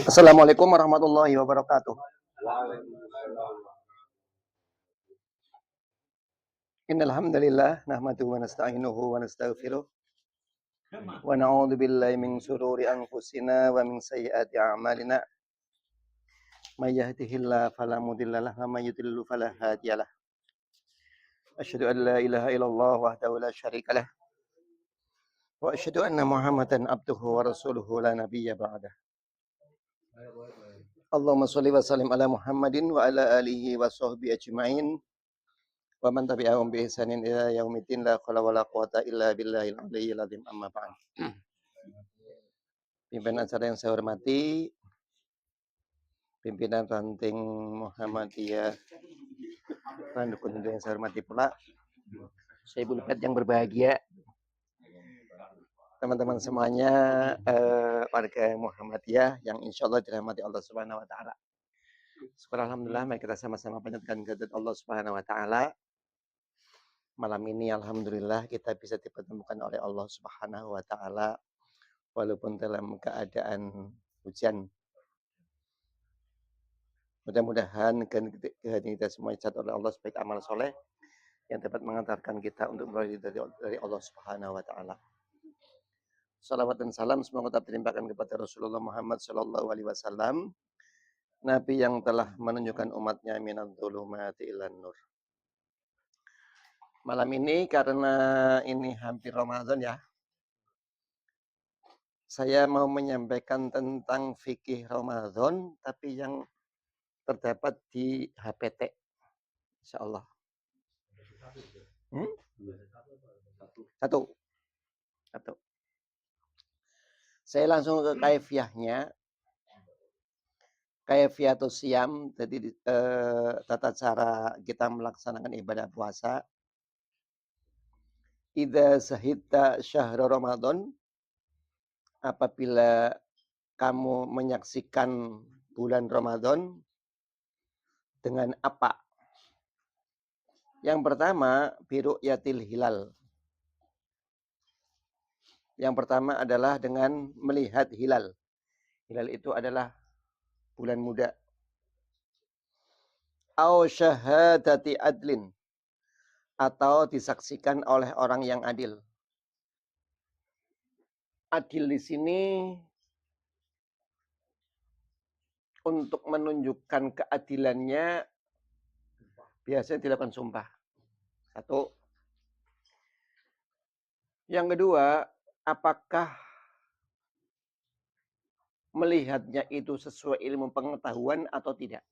Assalamualaikum warahmatullahi wabarakatuh. Innal hamdalillah nahmaduhu wa nasta'inuhu wa nastaghfiruh wa na'udzu billahi min shururi anfusina wa min sayyiati a'malina. May yahdihillahu fala mudhillalah wa may yudlil fala hadiyalah. Asyhadu an la ilaha illallah wahdahu la syarikalah wa asyhadu anna Muhammadan abduhu wa rasuluhu la nabiyya ba'dah. Allahumma shalli wa sallim ala Muhammadin wa ala alihi wa sahbihi ajma'in. Wa man tabi'ahum bi ihsanin ila yaumiddin la haula wala quwata illa billahil aliyyil azim amma ba'd. Pimpinan acara yang saya hormati, pimpinan ranting Muhammadiyah Randukun yang saya hormati pula, saya Ibu Lukat yang berbahagia, teman-teman semuanya, warga Muhammadiyah yang insya Allah dirahmati Allah Subhanahu Wa Taala. Syukur alhamdulillah, mari kita sama-sama panjatkan kehadirat Allah Subhanahu Wa Taala. Malam ini alhamdulillah kita bisa dipertemukan oleh Allah Subhanahu wa taala walaupun dalam keadaan hujan. Mudah-mudahan kehadiran kita semua dicatat oleh Allah sebagai amal soleh yang dapat mengantarkan kita untuk meraih dari Allah Subhanahu wa taala. Salawat dan salam semoga tetap dilimpahkan kepada Rasulullah Muhammad sallallahu alaihi wasallam, nabi yang telah menunjukkan umatnya minadh dhulumati ilan nur. Malam ini karena ini hampir Ramadan ya, saya mau menyampaikan tentang fikih Ramadan tapi yang terdapat di HPT, insya Allah. Satu. Saya langsung ke kaifiahnya. Kaifiatus siyam, jadi tata cara kita melaksanakan ibadah puasa. Idza sahidta syahr Ramadan, apabila kamu menyaksikan bulan Ramadan dengan apa? Yang pertama, biru'yatil hilal. Yang pertama adalah dengan melihat hilal. Hilal itu adalah bulan muda. Au syahadati adlin, atau disaksikan oleh orang yang adil. Adil di sini untuk menunjukkan keadilannya biasanya dilakukan sumpah. Satu. Yang kedua, apakah melihatnya itu sesuai ilmu pengetahuan atau tidak?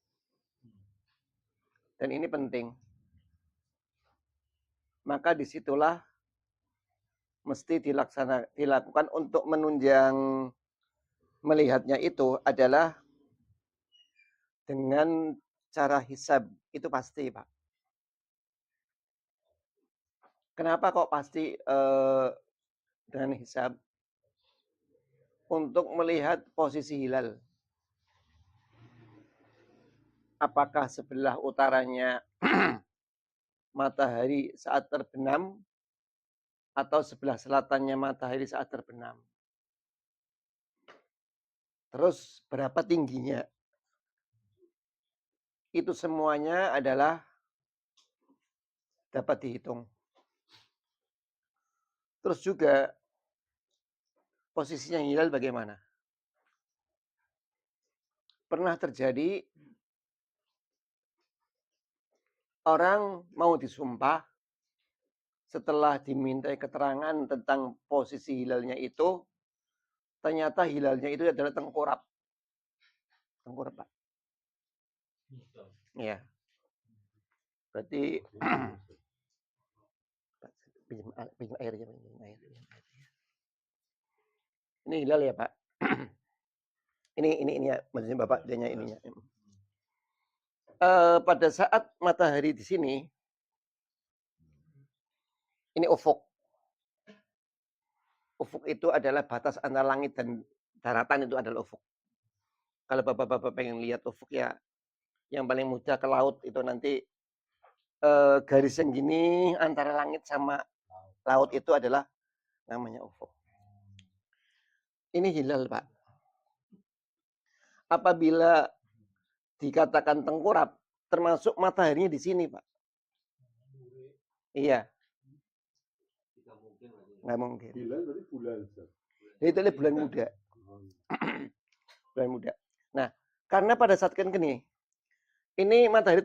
Dan ini penting. Maka disitulah mesti dilakukan untuk menunjang melihatnya itu adalah dengan cara hisab. Itu pasti, Pak. Kenapa kok pasti dengan hisab? Untuk melihat posisi hilal. Apakah sebelah utaranya matahari saat terbenam atau sebelah selatannya matahari saat terbenam. Terus berapa tingginya? Itu semuanya adalah dapat dihitung. Terus juga posisinya hilal bagaimana? Pernah terjadi orang mau disumpah, setelah dimintai keterangan tentang posisi hilalnya itu, ternyata hilalnya itu adalah tengkurap. Tengkurap, Pak. Ya. Berarti pinjam airnya. Ini hilal ya, Pak. ini ya, maksudnya Bapak dianya ininya. Pada saat matahari di sini, ini ufuk. ufuk itu adalah batas antara langit dan daratan, itu adalah ufuk. Kalau bapak-bapak pengen lihat ufuk ya, yang paling mudah ke laut itu nanti garis yang gini antara langit sama laut itu adalah namanya ufuk. Ini hilal, Pak. Apabila dikatakan tengkurap, termasuk mataharinya di sini, Pak. Iya. Nggak mungkin. Hilal berarti bulan. Itu adalah bulan muda. Bulan muda. Nah, karena pada saat kan gini, ini matahari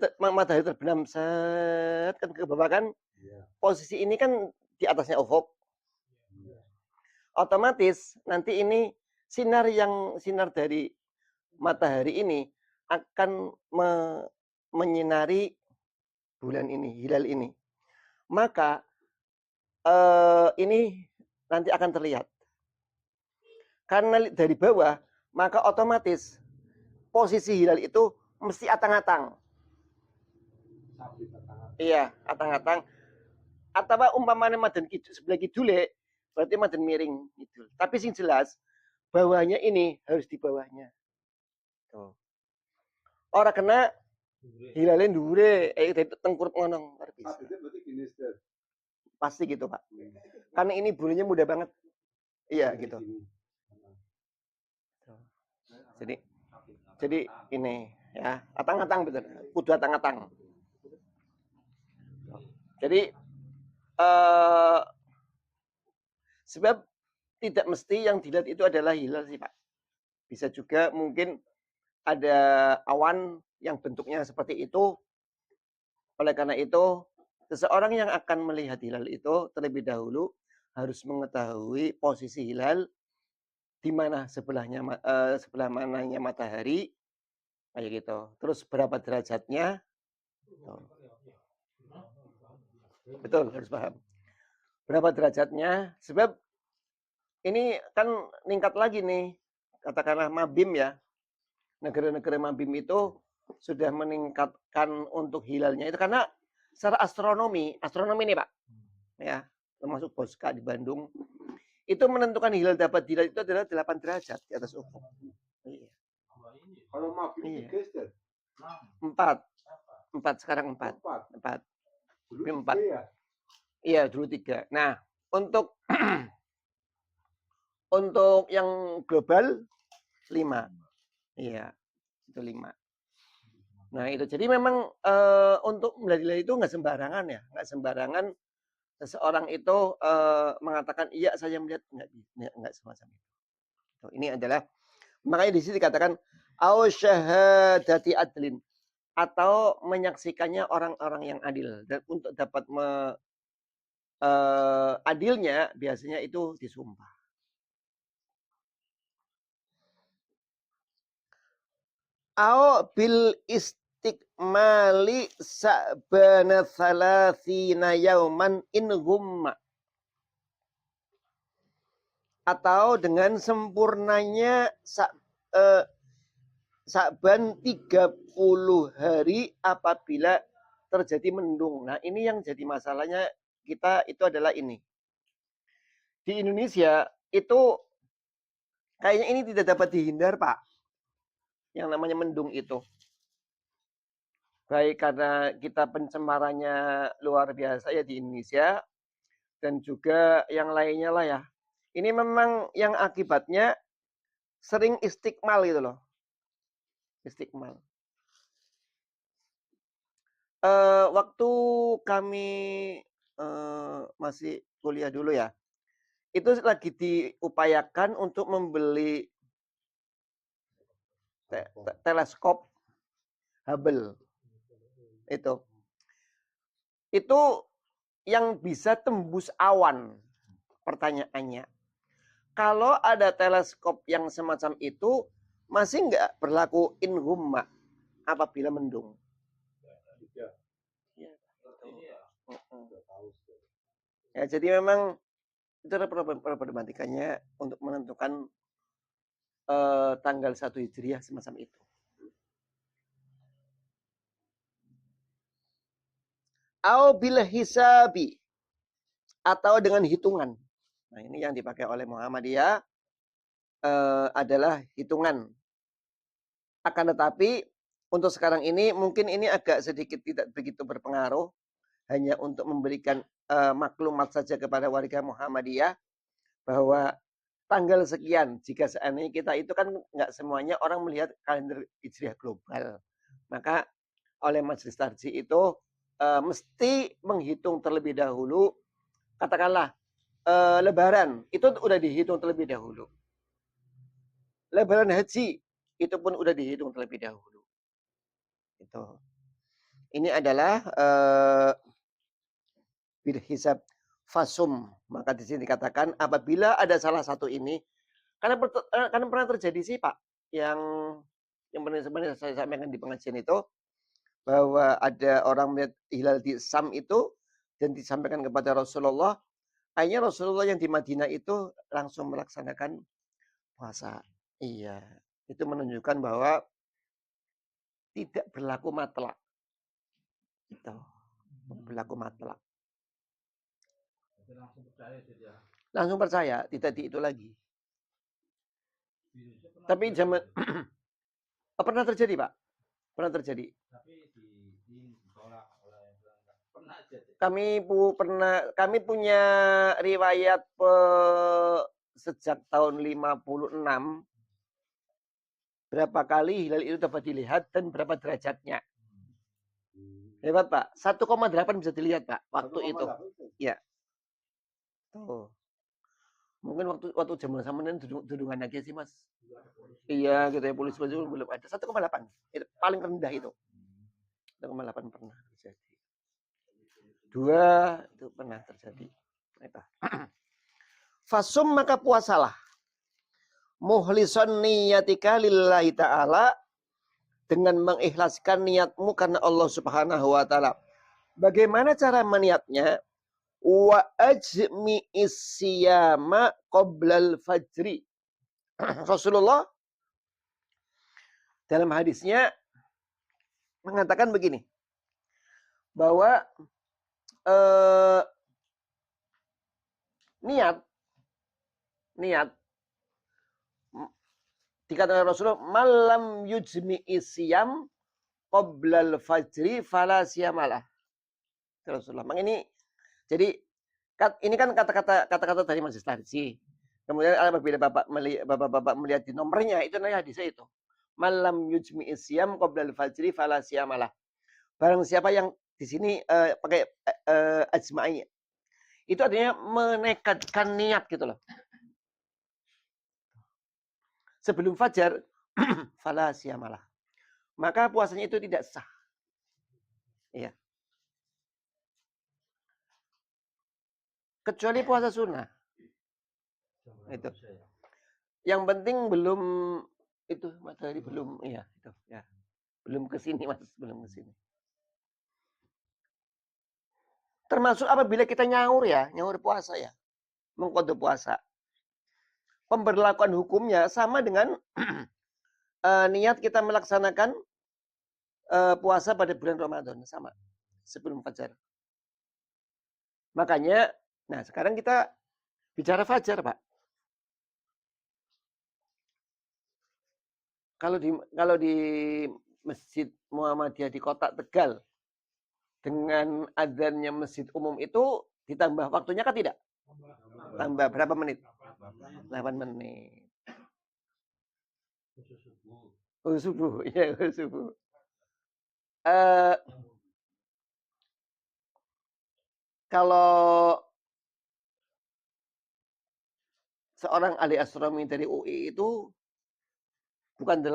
terbenam set kan ke bawah kan, posisi ini kan di atasnya ufuk. Otomatis nanti ini sinar dari matahari ini akan menyinari bulan ini, hilal ini. Maka ini nanti akan terlihat. Karena dari bawah, maka otomatis posisi hilal itu mesti atang-atang. Iya, atang-atang. Atau umpamanya madan sebelah kidule, berarti madan miring gitu. Tapi sing jelas bawahnya ini harus di bawahnya. Tuh. Orang kena hilalin dure, tengkurap ngonong. Pasti gitu, Pak. Karena ini bulannya mudah banget. Iya, gitu. Jadi ini ya, atang-atang betul. Kudu atang-atang. Jadi sebab tidak mesti yang dilihat itu adalah hilal sih, Pak. Bisa juga mungkin ada awan yang bentuknya seperti itu. Oleh karena itu, seseorang yang akan melihat hilal itu terlebih dahulu harus mengetahui posisi hilal di mana sebelah mananya matahari, kayak gitu. Terus berapa derajatnya? Betul, harus paham. Berapa derajatnya? Sebab ini kan meningkat lagi nih. Katakanlah Mabim ya. Negara-negara Mabim itu sudah meningkatkan untuk hilalnya itu karena secara astronomi nih, Pak. Ya, termasuk Boska di Bandung. Itu menentukan hilal dapat hilal itu adalah 8 derajat di atas ufuk. Iya. Kalau Mabim Iya. 4 sekarang 4. Dulu 4. Ya? Iya, dulu 3. Nah, untuk untuk yang global 5. Iya, itu 5. Nah, itu jadi memang untuk melihat hilal itu nggak sembarangan ya, nggak sembarangan seseorang itu mengatakan iya saya melihat, nggak semacam itu. Ini adalah makanya di sini dikatakan au syahadati adlin, atau menyaksikannya orang-orang yang adil, dan untuk dapat adilnya biasanya itu disumpah. Au bil istiqmali sa'bana thalathina yauman in gumma, atau dengan sempurnanya Sa'ban 30 hari apabila terjadi mendung. Nah, ini yang jadi masalahnya kita itu adalah ini. Di Indonesia itu kayaknya ini tidak dapat dihindar, Pak. Yang namanya mendung itu. Baik karena kita pencemarannya luar biasa ya di Indonesia, dan juga yang lainnya lah ya. Ini memang yang akibatnya sering istiqmal gitu loh. Istiqmal. Waktu kami masih kuliah dulu ya, itu lagi diupayakan untuk membeli teleskop Hubble. Itu yang bisa tembus awan. Pertanyaannya, kalau ada teleskop yang semacam itu, masih nggak berlaku in humma apabila mendung? Ya, jadi memang itu ada problematikanya untuk menentukan tanggal 1 Hijriah semacam itu. Au bil hisabi, atau dengan hitungan. Nah, ini yang dipakai oleh Muhammadiyah adalah hitungan. Akan tetapi untuk sekarang ini mungkin ini agak sedikit tidak begitu berpengaruh, hanya untuk memberikan maklumat saja kepada warga Muhammadiyah bahwa tanggal sekian, jika seandainya kita itu kan nggak semuanya orang melihat kalender Hijriah global. Maka oleh Majelis Tarjih itu mesti menghitung terlebih dahulu, katakanlah Lebaran itu udah dihitung terlebih dahulu. Lebaran haji itu pun udah dihitung terlebih dahulu. Itu. Ini adalah bil hisab fasum. Maka di sini dikatakan apabila ada salah satu ini, karena pernah terjadi sih Pak, yang sebenarnya saya sampaikan di pengajian itu, bahwa ada orang melihat hilal di Sam itu dan disampaikan kepada Rasulullah. Akhirnya Rasulullah yang di Madinah itu langsung melaksanakan puasa. Iya, itu menunjukkan bahwa tidak berlaku matlak. Itu berlaku matlak. Langsung percaya, tidak di itu lagi. Tapi zaman pernah terjadi Pak, pernah terjadi. Kami punya riwayat sejak tahun 56 berapa kali hilal itu dapat dilihat dan berapa derajatnya. Hebat Pak, 1,8 bisa dilihat Pak waktu itu. Ya. Tuh. Mungkin waktu zaman sampean dudungan aja sih Mas. Iya gitu ya, polisi belum ada. 1,8 itu paling rendah itu. 1,8 pernah terjadi. 2 itu pernah terjadi. Fasum maka puasalah. Muhlison niyatika lillahi ta'ala. Dengan mengikhlaskan niatmu karena Allah subhanahu wa ta'ala. Bagaimana cara meniatnya? Wa ajmi isyama qoblal fajri. Rasulullah dalam hadisnya mengatakan begini. Bahwa niat dikatakan Rasulullah malam yujmi isyam qoblal fajri fala siyamalah. Rasulullah. Ini jadi ini kan kata-kata dari Majelis Tarjih. Kemudian apabila Bapak melihat di nomornya itu nanti hadisnya itu. Malam yujmi isyam qoblal fajri fala siyamalah. Barang siapa yang di sini pakai ajma'i. Itu artinya menekadkan niat gitu loh. Sebelum fajar fala siyamalah. Maka puasanya itu tidak sah. Iya. Kecuali puasa sunnah. Itu. Yang penting belum itu matahari belum iya itu ya. Belum ke sini Mas, belum ke sini. Termasuk apabila kita nyaur puasa ya. Mengqadha puasa. Pemberlakuan hukumnya sama dengan niat kita melaksanakan puasa pada bulan Ramadan sama sebelum fajar. Makanya, nah sekarang kita bicara fajar, Pak. Kalau di Masjid Muhammadiyah di Kota Tegal dengan adzannya masjid umum itu ditambah waktunya kan tidak? Tambah berapa menit? 8 menit. Oh subuh, ya subuh. Kalau seorang ahli astronomi dari UI itu bukan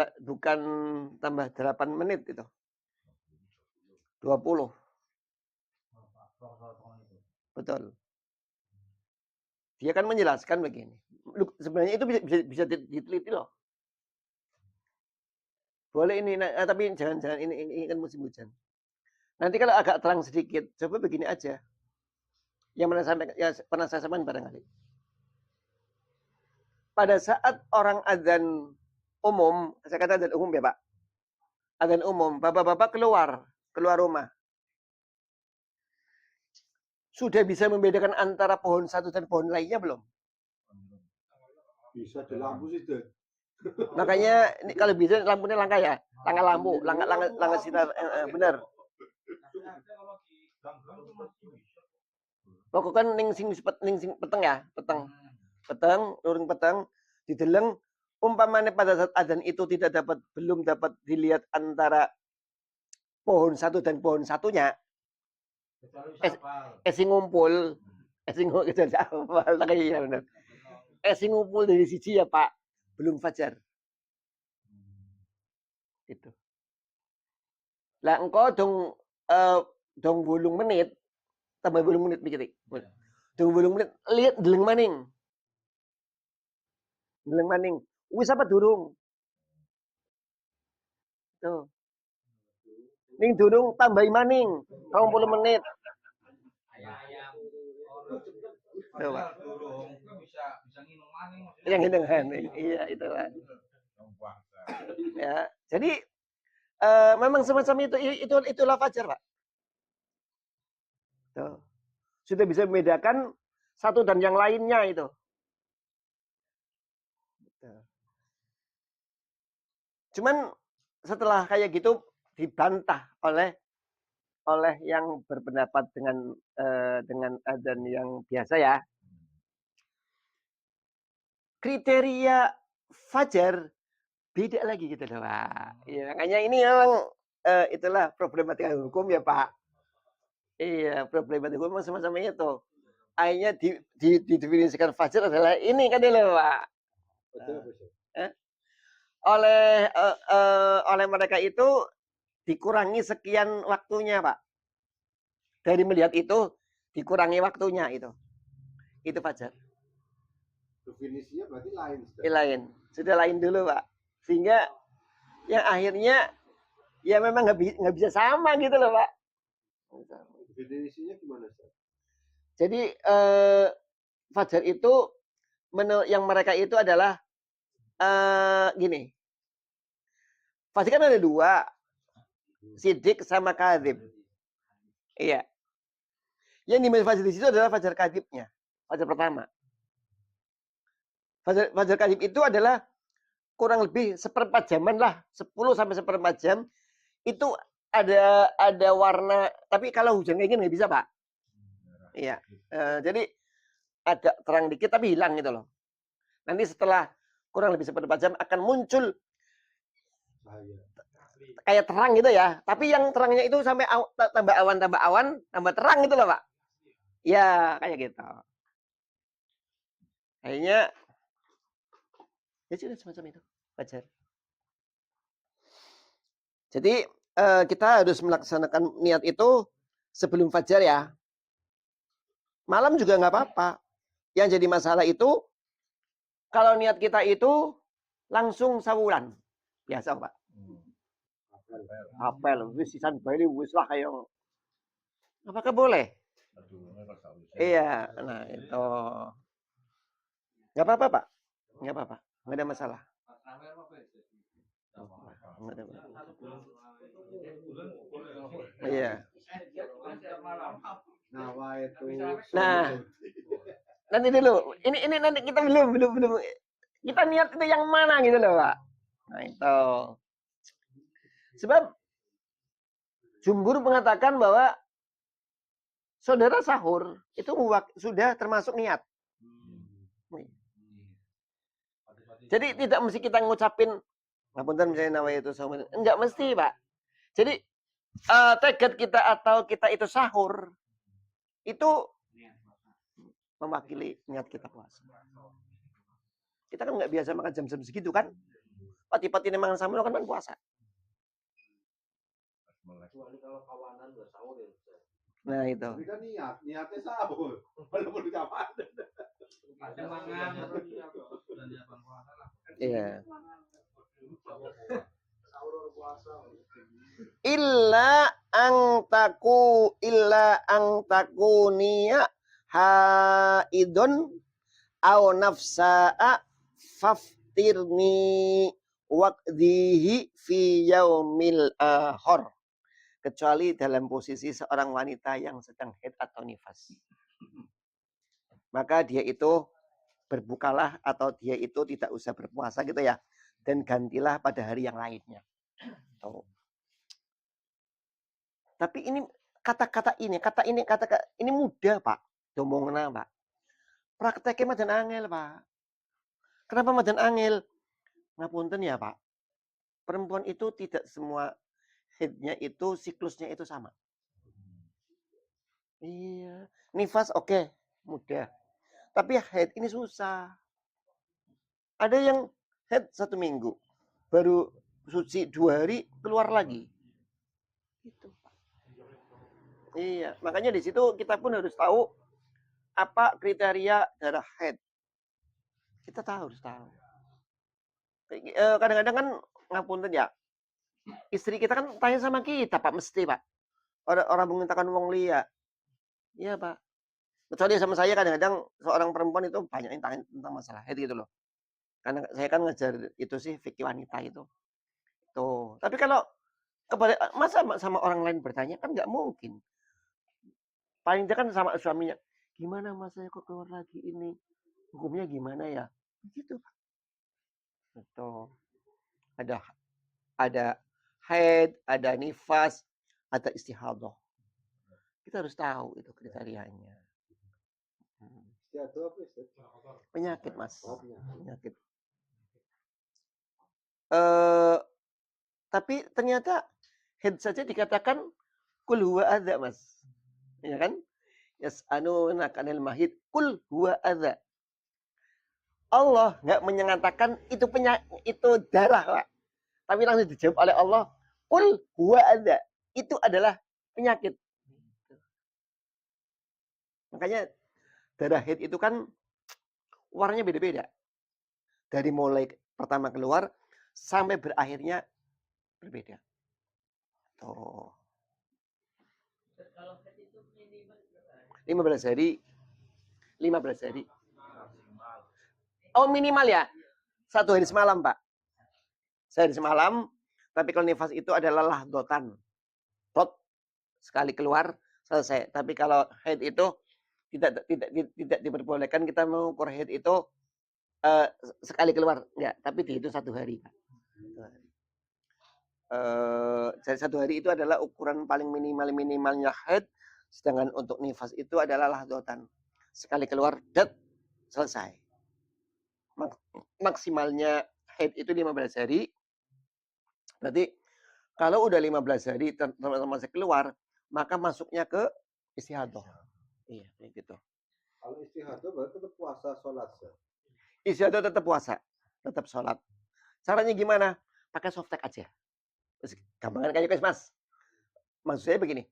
tambah 8 menit itu. 20. Betul. Dia kan menjelaskan begini. Sebenarnya itu bisa diteliti loh. Boleh ini, tapi jangan ini kan musim hujan. Nanti kalau agak terang sedikit, coba begini aja. Yang pernah saya sampaikan barangkali. Pada saat orang adzan umum, saya kata adzan umum ya Pak. Adzan umum, bapak-bapak keluar rumah. Sudah bisa membedakan antara pohon satu dan pohon lainnya belum? Bisa di lampu sih deh. Makanya ini kalau bisa lampunya langka ya, langka lampu, langka sinar, bener. Pokoknya ning sing peteng ya, peteng, nurung peteng, dideleng. Umpamanya pada saat adzan itu belum dapat dilihat antara pohon satu dan pohon satunya, sing ngumpul, sing ngumpul dari siji ya Pak, belum fajar. Itu. Lah engkau dong 8 menit, tambah 8 menit mikir. Dong 8 menit lihat deleng maning. Deleng maning. Wis apa durung? Tuh. Ning durung tambahi maning 20 menit. Tuh, Pak. Yang nginung maning. Iya, itulah. Ya, jadi memang semacam itulah fajar, Pak. Tuh. Sudah bisa membedakan satu dan yang lainnya itu. Cuman setelah kayak gitu dibantah oleh yang berpendapat dengan adzan yang biasa ya. Kriteria fajar beda lagi gitu loh, Pak. Ya, makanya ini memang itulah problematika hukum ya, Pak. Iya, problematika hukum semacam itu. Akhirnya didefinisikan fajar adalah ini kan loh, Pak. Oleh mereka itu dikurangi sekian waktunya, Pak. Dari melihat itu dikurangi waktunya itu. Itu fajar. Definisinya berarti lain. Lain. Sudah lain dulu, Pak. Sehingga yang akhirnya ya memang nggak bisa sama gitu loh, Pak. Definisinya gimana, Ustaz? Jadi fajar itu yang mereka itu adalah gini. Fajar kan ada 2. Sidik sama kadhib. Iya. Yang dimaksud fajar di situ adalah fajar kadhibnya. Fajar pertama. Fajar kadhib itu adalah kurang lebih 1/4 jaman lah. 10 sampai 1/4 jam. Itu ada warna. Tapi kalau hujan kayak gini nggak bisa, Pak. Iya. Jadi agak terang dikit tapi hilang gitu loh. Nanti setelah kurang lebih 1/4 jam akan muncul kayak terang gitu ya. Tapi yang terangnya itu sampai tambah awan, tambah terang gitu loh, Pak. Ya, kayak gitu. Kayaknya ya sudah semacam itu, fajar. Jadi kita harus melaksanakan niat itu sebelum fajar ya. Malam juga nggak apa-apa. Yang jadi masalah itu kalau niat kita itu langsung sawulan. Biasa, Pak. Apel, wis sisan bae wis lah kayak. Apakah boleh? Iya, nah itu. Nggak apa-apa, Pak. Nggak apa-apa. Nggak ada masalah. Nggak ada masalah. Iya. Nah, nanti dulu. Ini nanti kita belum. Kita niat itu yang mana gitu loh, Pak. Nah, itu. Sebab jumhur mengatakan bahwa saudara sahur itu sudah termasuk niat. Jadi tidak mesti kita ngucapin ngapunten misalnya nama itu sahur. Enggak mesti, Pak. Jadi tekad kita atau kita itu sahur itu mewakili niat kita puasa. Kita kan nggak biasa makan jam-jam segitu kan? Pati-pati makan sahur kan puasa. Nah itu. Tapi kan niatnya sahur. Walaupun kapan. Iya. Illa angtaku niya haidun au nafsa'a faftirni waqdihi fi yaumil akhir. Kecuali dalam posisi seorang wanita yang sedang haid atau nifas. Maka dia itu berbukalah atau dia itu tidak usah berpuasa gitu ya. Dan gantilah pada hari yang lainnya. Tuh. Tapi ini kata-kata ini mudah, Pak. Domongna, Pak. Prakteknya madan angel, Pak. Kenapa madan angel? Ngapunten ya, Pak. Perempuan itu tidak semua headnya itu siklusnya itu sama. Iya, nifas oke, mudah. Tapi head ini susah. Ada yang head 1 minggu, baru suci 2 hari keluar lagi. Gitu. Iya, makanya di situ kita pun harus tahu apa kriteria darah head. Kita harus tahu. Kadang-kadang kan ngapunten ya, istri kita kan tanya sama kita, Pak, mesti, Pak. Orang mengatakan wong liya. Iya, Pak. Kecuali sama saya kadang-kadang seorang perempuan itu banyak yang tanya tentang masalah head gitu loh. Karena saya kan ngajar itu sih fikih wanita itu. Tuh. Tapi kalau kepada masa sama orang lain bertanya kan nggak mungkin. Paling dia kan sama suaminya. Gimana mas saya kok keluar lagi ini? Hukumnya gimana ya? Begitu, Pak. Itu ada haid, ada nifas, ada istihadah. Kita harus tahu itu kriterianya. Istiadah apa Ustaz? Penyakit, Mas. Oh, Penyakit. Tapi ternyata haid saja dikatakan kul huwa adza, Mas. Ya kan? Yas'alunaka 'anil mahid kul huwa adza. Allah nggak menyatakan itu itu darah, Pak. Tapi langsung dijawab oleh Allah, kul huwa adza. Itu adalah penyakit. Makanya darah haid itu kan warnanya beda-beda. Dari mulai pertama keluar sampai berakhirnya berbeda. Tuh. 15 hari. 15 hari. Oh, minimal ya. 1 hari semalam, Pak. 1 hari semalam. Tapi kalau nifas itu adalah lahdotan. Tot. Sekali keluar, selesai. Tapi kalau haid itu tidak diperbolehkan kita mengukur haid itu sekali keluar. Enggak, tapi dihitung 1 hari, Pak. Jadi 1 hari itu adalah ukuran paling minimalnya haid. Sedangkan untuk nifas itu adalah lahdotan. Sekali keluar, dat, selesai. Maksimalnya haid itu 15 hari. Berarti kalau udah 15 hari termasuk keluar, maka masuknya ke istihadah. Iya, kayak gitu. Kalau istihadah berarti tetap puasa sholat. Istihadah tetap puasa, tetap sholat. Caranya gimana? Pakai softtek aja. Gampangan kayak guys, Mas. Maksud saya begini.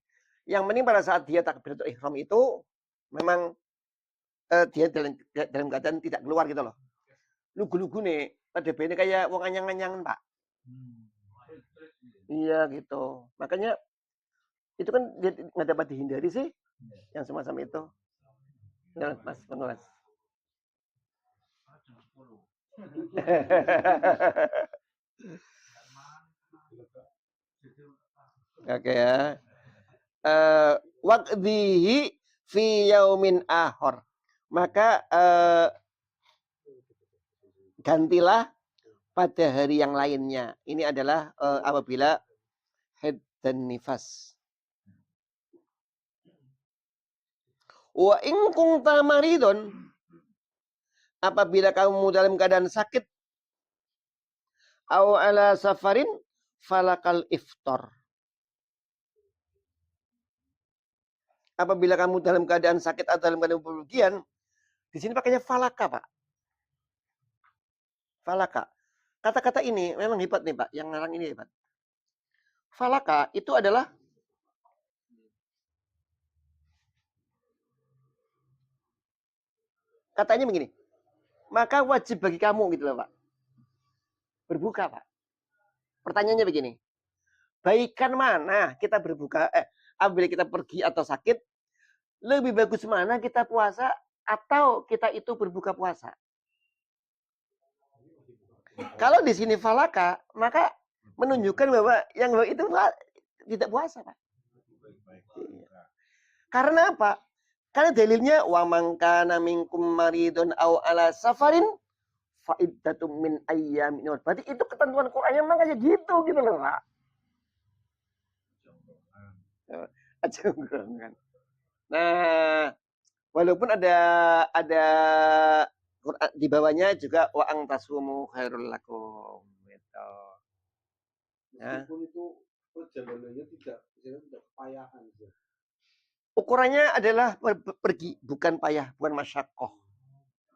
Yang penting pada saat dia takbiratul ihram itu memang dia dalam keadaan tidak keluar gitu loh. Lugu-lugu nih, pada ini kayak wong anyang-anyangan, Pak. Iya gitu. Makanya itu kan nggak dapat dihindari sih yang semacam itu. Ya, Mas, pengulas. Oke ya. Waqdihi fi yaumin ahor. Maka gantilah pada hari yang lainnya. Ini adalah apabila haid dan nifas. Wa in kunta maridun, apabila kamu dalam keadaan sakit, au ala safarin falakal iftar. Apabila kamu dalam keadaan sakit atau dalam keadaan bepergian, di sini pakainya falaka, Pak. Falaka. Kata-kata ini memang hebat nih, Pak. Yang ngarang ini hebat. Falaka itu adalah katanya begini. Maka wajib bagi kamu gitu loh, Pak. Berbuka, Pak. Pertanyaannya begini. Baikan mana kita berbuka? Apabila kita pergi atau sakit, lebih bagus mana kita puasa atau kita itu berbuka puasa? Kalau di sini falaka, maka menunjukkan bahwa yang itu tidak puasa, Pak. Karena apa? Karena dalilnya wa man kana minkum maridun aw ala safarin fa iddatum min ayyamin. Berarti itu ketentuan Qur'annya memang kayak gitu loh, Pak. Kan. Nah, walaupun ada Quran di bawahnya juga wa ang tasumu khairul lakum gitu. Meskipun itu perjalanannya tidak kepayahan. Ukurannya adalah pergi, bukan payah, bukan masyakoh.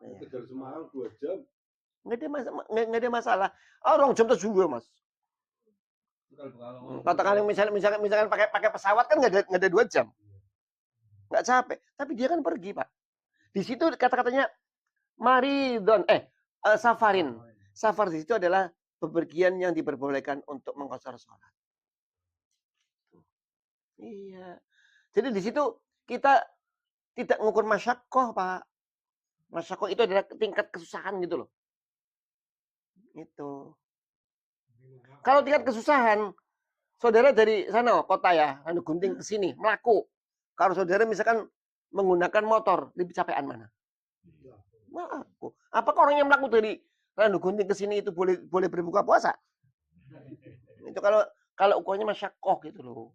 Dari Semarang 2 jam. Nggak ada masalah. Orang jam juga, Mas. Katakan misalkan pakai pesawat kan nggak ada 2 jam. Nggak capek. Tapi dia kan pergi, Pak. Di situ kata-katanya maridon, safarin. Safar di situ adalah bepergian yang diperbolehkan untuk mengqashar sholat. Iya. Jadi di situ kita tidak mengukur masyakoh, Pak. Masyakoh itu adalah tingkat kesusahan gitu loh. Itu. Kalau tingkat kesusahan, saudara dari sana kota ya, Randu Gunting ke sini, melaku. Kalau saudara misalkan menggunakan motor, lebih capean mana? Melaku. Apakah orang yang melaku dari Randu Gunting ke sini itu boleh berbuka puasa? Itu kalau ukurannya masyakoh gitu loh.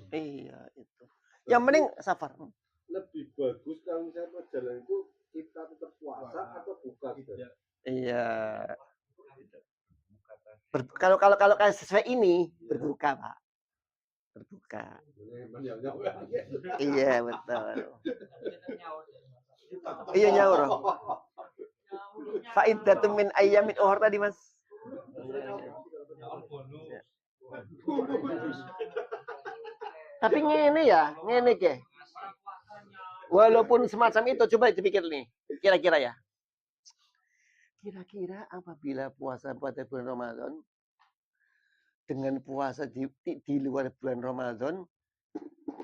Iya itu. Yang penting safar. Lebih bagus kalau misalnya perjalanan itu kita tetap puasa atau buka gitu. Iya. Kalau kayak sesuai ini berbuka, Pak. Berbuka. Iya betul. Iya nyaur. Faidatun min ayyamin ukhra tadi, Mas. Tapi ngene ke. Walaupun semacam itu, coba dipikir nih, kira-kira ya. Kira-kira apabila puasa pada bulan Ramadan dengan puasa di luar bulan Ramadan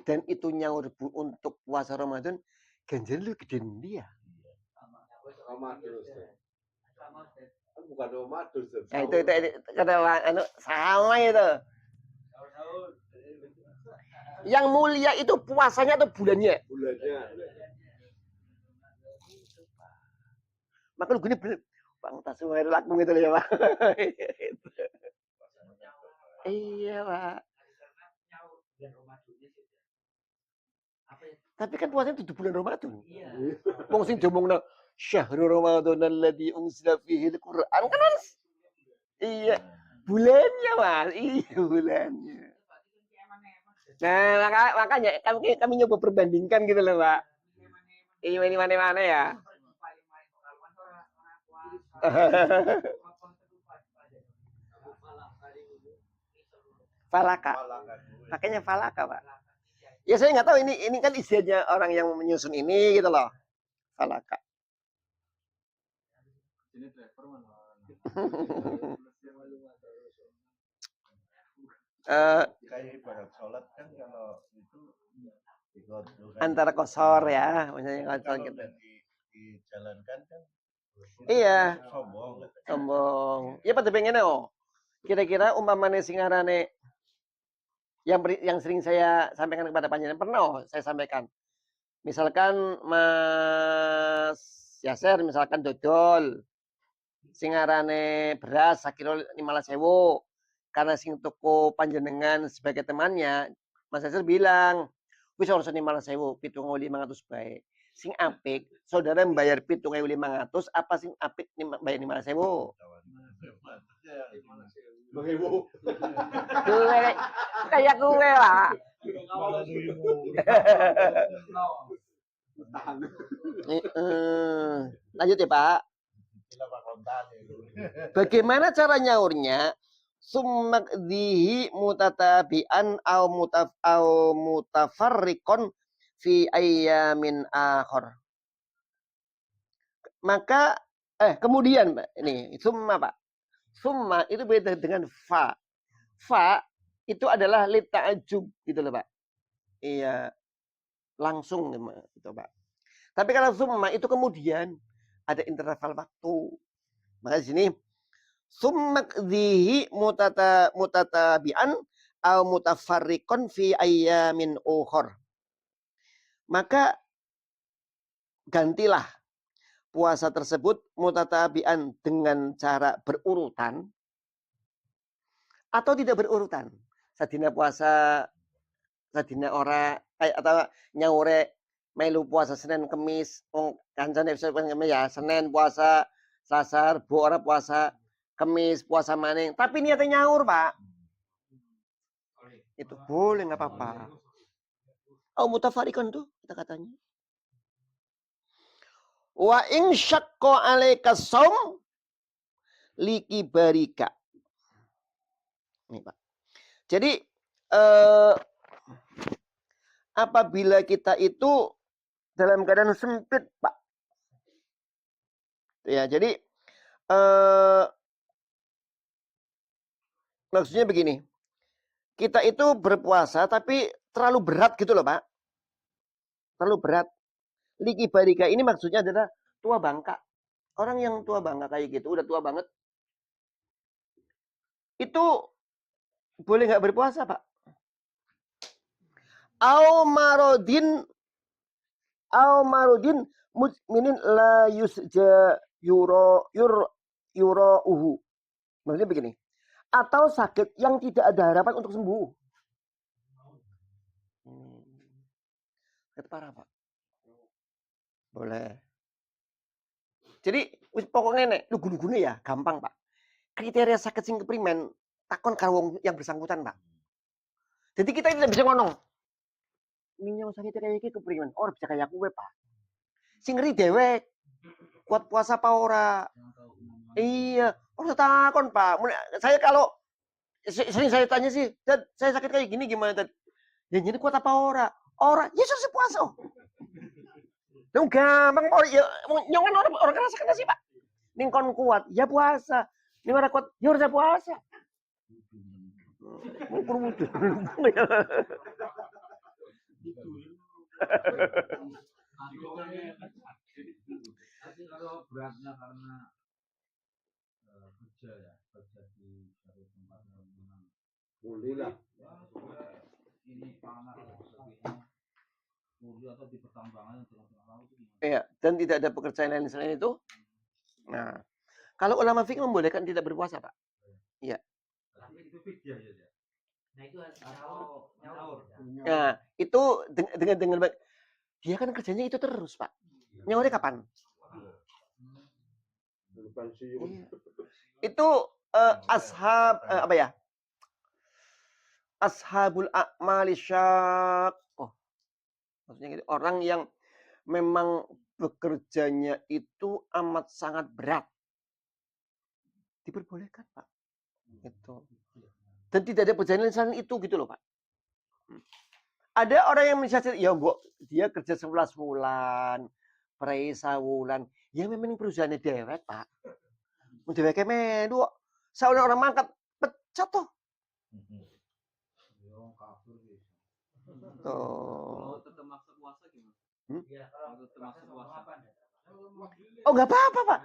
dan itu nyaur untuk puasa Ramadan, ganjaran lu gede dia. Ramadan. Bukan Ramadan. Nah, itu kata sama itu. Yang mulia itu puasanya atau bulannya? Bulannya. Maka lu gini bener. Bang Tasuhir laku gitu ya, Pak. Iya, Pak. Tapi kan puasanya 7 bulan Ramadan. Wong sing diomongna syahrul Ramadan alladzi unzila fihi al-Qur'an kan harus. Iya, bulannya, Mas. Iya, bulannya. Nah, makanya kami nyoba perbandingkan gitu loh, Pak. Ini mana-mana ya. Falaka. Makanya falaka, Pak. Ya saya nggak tahu ini kan istilahnya orang yang menyusun ini gitu loh. Falaka. Kayak ibarat sholat kan kalau itu antara kosor ya, misalnya kosor gitu. Dijalankan kan. Iya. Sombong. Iya pada pengen kira-kira umpamane singarane yang sering saya sampaikan kepada panjenengan pernah saya sampaikan. Misalkan Mas Yaser misalkan dodol singarane beras sakilo 15.000 karena sing toko panjenengan sebagai temannya Mas Yaser bilang wis ora 15.000 7.500 bae. Sing apik saudara membayar 7.500 apa sing apik bayar 5.000? Gue kayak gue lah. Lanjut ya Pak. Bagaimana cara nyaurnya? Summakdihi mutatabi'an au mutafarriqon fi ayyamin akhir. Maka kemudian Pak, ini summa Pak. Summa itu beda dengan fa. Fa itu adalah li ta'ajjub gitu loh Pak. Iya. Langsung gitu Pak. Tapi kalau summa itu kemudian ada interval waktu. Maka di sini summakdihi mutatabi'an au mutafarriqan fi ayyamin ukhur. Maka gantilah puasa tersebut mutatabi'an dengan cara berurutan atau tidak berurutan. Sadina puasa, sadina ora atau nyaure melu puasa Senin Kemis, kancane ya Senin puasa, Selasa, Rebo ora puasa, Kemis puasa maning, tapi niatnya nyaur, Pak. Itu boleh nggak apa-apa. Oh, mutafarikon tuh kata-katanya. Wa in syaqqa 'alaika shaum likibarika. Nih, Pak. Jadi apabila kita itu dalam keadaan sempit, Pak. Ya, jadi maksudnya begini. Kita itu berpuasa tapi terlalu berat gitu loh, Pak. Terlalu berat. Likibarika ini maksudnya adalah tua bangka. Orang yang tua bangka kayak gitu, udah tua banget. Itu boleh nggak berpuasa, Pak? Au marodin mukminin la yusja yuro uhu. Maksudnya begini. Atau sakit yang tidak ada harapan untuk sembuh. Sakit parah, Pak. Boleh. Jadi pokoknya nek lugu-lugune ya gampang, Pak. Kriteria sakit sing keprimen takon karo yang bersangkutan, Pak. Jadi kita tidak bisa ngomong. Ini yang sakit kayak iki keprimen. Ora bisa kayak kowe, Pak. Sing ngeri dewek. Kuat puasa apa ora? Iya, ora takon, Pak. Saya kalau sering saya tanya sih, saya sakit kayak gini gimana, Tad? Ya jadi kuat apa ora? Ora, ya sudah puasa. Dong gampang, ya nyongan orang rasakan sih, Pak. Ning kon kuat, ya puasa. Ning ora kuat, ya ora puasa. Tapi kalau beratnya karena kerja ya, kerja di satu tempat yang memang boleh lah. Ini panas dan sebagainya, kuliah atau di pertambangan yang tengah-tengah laut itu gimana? Iya, dan tidak ada pekerjaan lain selain itu. Nah, kalau ulama fikih membolehkan tidak berpuasa, Pak. Iya. Tapi itu fidyah ya. Nah itu nyaur. Nah, itu dengan dia kan kerjanya itu terus, Pak. Nyaurnya kapan? Iya. Itu ashab apa ya? Ashabul a'mali syaqqah. Maksudnya gitu, orang yang memang bekerjanya itu amat sangat berat. Diperbolehkan, Pak. Gitu. Dan tidak ada perjalanan selain itu gitu loh, Pak. Ada orang yang misalnya ya dia kerja 11 bulan, perisa bulan. Ya memang perusahaannya dewek, Pak. Deweknya medu. Seorang orang mangkat pecat tuh. Tuh. Tetap maksa puasa gimana? Oh, nggak apa-apa, Pak.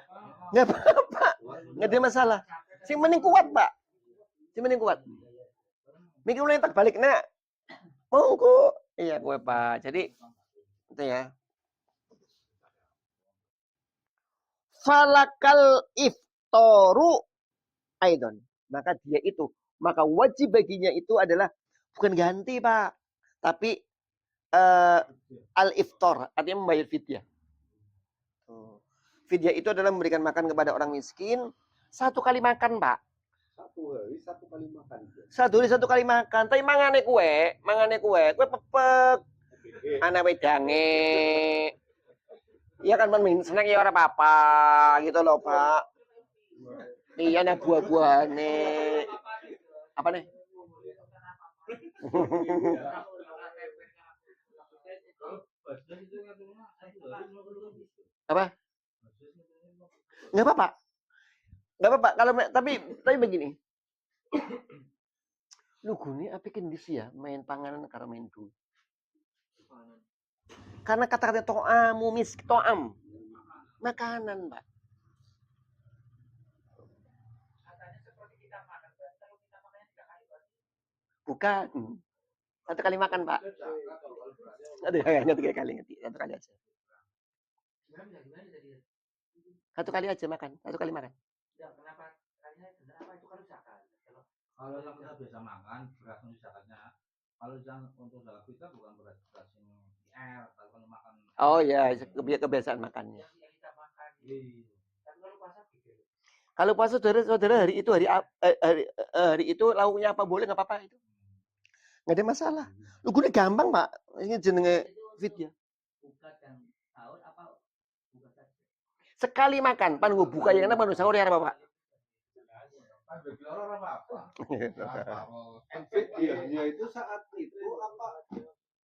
Nggak apa-apa. Nggak ada masalah. Sing mending kuat, Pak. Sing mending kuat. Mikir mulai tak balik nak. Monggo. Iya, gue, Pak. Jadi itu ya. Falakal iftoru aidon. Maka dia itu, maka wajib baginya itu adalah bukan ganti, Pak, tapi al-iftar, artinya membayar fidyah. Fidyah itu adalah memberikan makan kepada orang miskin 1 kali makan, Pak. 1 hari 1 kali makan. 1 hari 1 kali makan. Tapi mangane kue pepek. Ana wedange. Iya kan men seneng ya ora apa-apa gitu loh, Pak. Iya nah buah-buahane. Apa nih? Apa? Nggak apa-apa. Nggak apa-apa. Kalau tapi begini. Lu gune api kendis ya main panganan karo main duit. Karena kata-kata to'amu to'am. Makanan, Pak. Bukan. Satu kali makan, Pak. Aduh, hanya 3 kali ngerti. Satu kali aja. Satu kali aja makan. Satu kali makan. Kalau yang kita biasa makan beras untuk zakatnya. Kalau yang untuk zakat kita bukan beras yang IR. Kalau makan. Oh ya, kebiasaan makannya. Kalau puasa saudara hari itu hari itu lauknya apa boleh nggak apa-apa itu. Nggak ada masalah. Lu gue gampang, Pak. Ini jenenge fidya. Sekali makan, pan gue buka yang mana sahur ya apa, Pak? Fidyahnya itu saat itu apa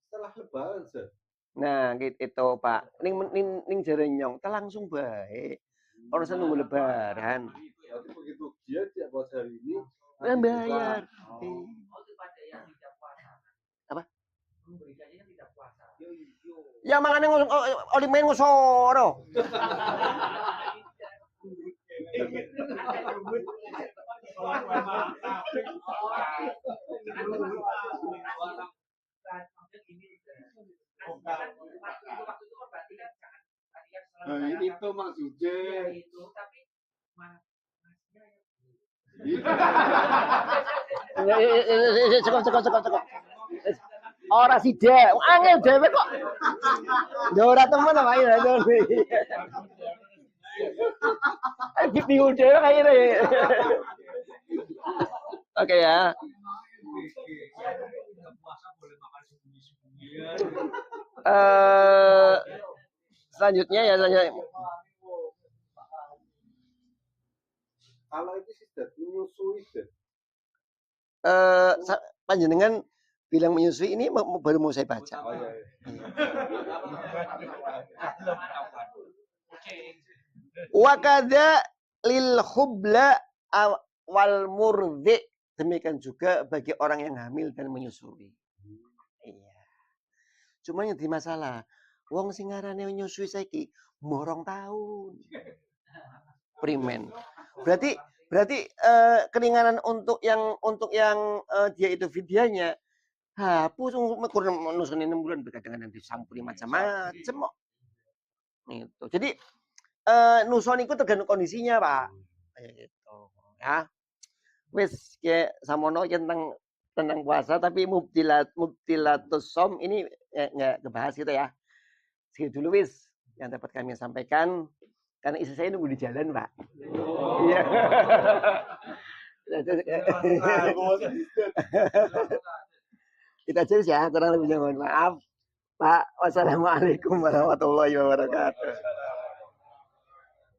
setelah lebaran sih? Nah, gitu Pak. Ning jare nyong, ta langsung baik. Orang usah nunggu lebaran. Berarti begitu dia tidak puasa hari ini, Bayar. Apa? Ya makanya oli main ngosoro. Nah, itu maksudnya. Cukup. Ora sida, angel dhewe kok. Ya ora temen apa ya. Ayo bingung dhewe kayaknya. Oke ya. Selanjutnya ya Kalau itu sih menyusui deh. Panjenengan bilang menyusui ini baru mau saya baca. Oh, iya. Wa kadza lil khubla wal murdhi, demikian juga bagi orang yang hamil dan menyusui. Iya. Cuma yang di masalah, wong sing ngarane menyusui saiki morong tahun. Primen. Berarti keringanan untuk yang dia itu fidyahnya hapus kurang nusun 6 bulan berkadang nanti sampuri macam-macam kok. Gitu. Jadi nuson itu tergantung kondisinya, Pak. Kayak gitu. Ya. Wis kayak samono tentang puasa tapi mubtilatus shaum ini enggak kebahas gitu ya. Segitu dulu wis yang dapat kami sampaikan. Karena istri saya nunggu di jalan, Pak. Iya. Kita cek ya, kurang lebihnya mohon maaf. Pak, wassalamualaikum warahmatullahi wabarakatuh.